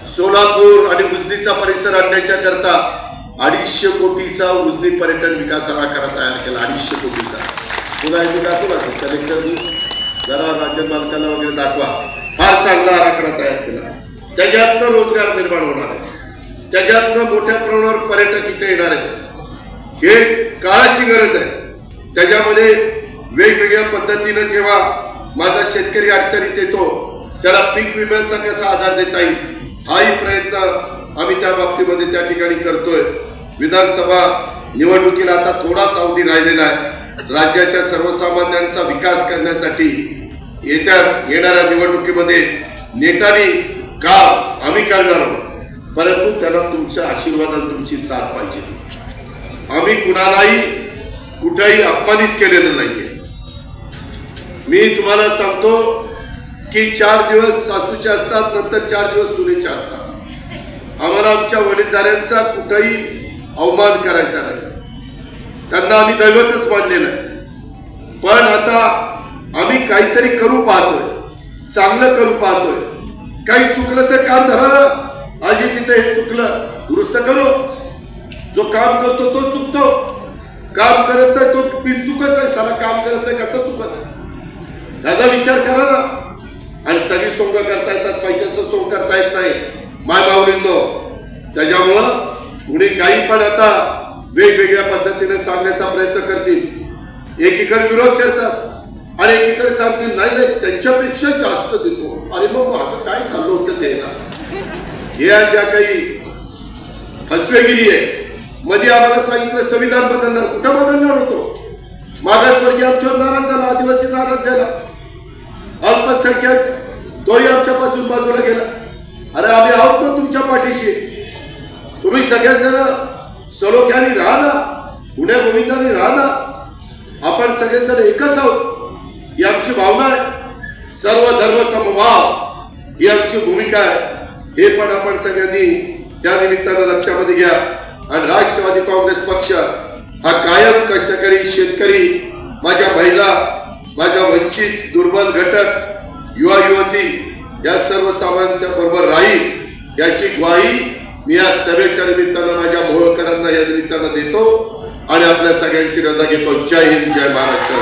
सोलापूर आणि उजनीचा परिसर आणण्याच्या करता 250 कोटीचा उजनी पर्यटन विकास आराखडा तयार केला। 250 कोटीचा तुला हे दाखवला कलेक्टर जरा राज्य मालकाला वगैरे दाखवा। फार चांगला आराखडा तयार केला। त्याच्यातनं रोजगार निर्माण होणार आहे, त्याच्यातनं मोठ्या प्रमाणावर पर्यटक इथे येणार आहेत। हे काळाची गरज आहे। त्याच्यामध्ये वेगवेगळ्या पद्धतीने जेव्हा माझा शेतकरी अडचणीत येतो त्याला पीक विम्याचा कसा आधार देता येईल हाही प्रयत्न आम्ही त्या बाबतीमध्ये त्या ठिकाणी करतोय। विधानसभा निवडणुकीला आता थोडाच अवधी राहिलेला आहे। राज्याच्या सर्वसामान्यांचा विकास करण्यासाठी येणाऱ्या निवडणुकीमध्ये नेटाने काम आम्ही करणार आहोत, परंतु त्याला तुमच्या आशीर्वादाने तुमची साथ पाहिजे। आम्ही कुणालाही कुठेही अपमानित केलेलं नाहीये। मी तुम्हाला सांगतो की 4 दिवस सासूचे असतात, नंतर 4 दिवस सुनेचे असतात। आम्हाला आमच्या वडीलधाऱ्यांचा कुठेही अवमान करायचा नाही, त्यांना आम्ही दैवतच मानलेलं आहे। पण आता आम्ही काहीतरी करू पाहतोय, चांगलं करू पाहतोय। काही चुकलं तर काम धरा ना, आजी तिथे हे चुकलं दुरुस्त करू। जो काम करतो तो चुकतो, काम करत नाही तो बिनचुकच आहे। साला काम करत नाही कसं चुकत त्याचा विचार करा ना। आणि सगळी सोंग करता येतात, पैशाचं सोंग करता येत नाही माय माऊलींनो। त्याच्यामुळं कुणी काही पण आता वेगवेगळ्या पद्धतीने सांगण्याचा प्रयत्न करतील। एकीकडे विरोध करतात आणि एकीकडे सांगतील नाही नाही त्यांच्यापेक्षा जास्त देतो। अरे मग आता काय झालं होतं ते ना, या ज्या काही फसवेगिरी आहे। मध्ये आम्हाला सांगितलं संविधान बदलणार, कुठं बदलणार होतो? मागासवर्गीय आमच्यावर नाराज झाला, आदिवासी नाराज झाला, अल्पसंख्याक तोही आमच्यापासून बाजूला गेला। अरे आम्ही आहोत ना तुमच्या पाठीशी। तुम्ही सगळेजण सलोख्याने राहा ना, गुण्यागोविंदाने राहा ना। आपण सगळेजण एकच आहोत ही आमची भावना आहे। सर्व धर्म समभाव ही आमची भूमिका आहे। हे पण आपण सगळ्यांनी त्या निमित्तानं लक्षामध्ये घ्या। आणि राष्ट्रवादी काँग्रेस पक्ष हा कायम कष्टकरी, शेतकरी, माझ्या महिला, माझ्या वंचित, दुर्बल घटक, युवा युवती या सर्वसामान्यांच्या बरोबर राहील याची ग्वाही मी या सभेच्या निमित्तानं माझ्या मोहोळकरांना या निमित्तानं देतो आणि आपल्या सगळ्यांची रजा घेतो। जय हिंद, जय महाराष्ट्र।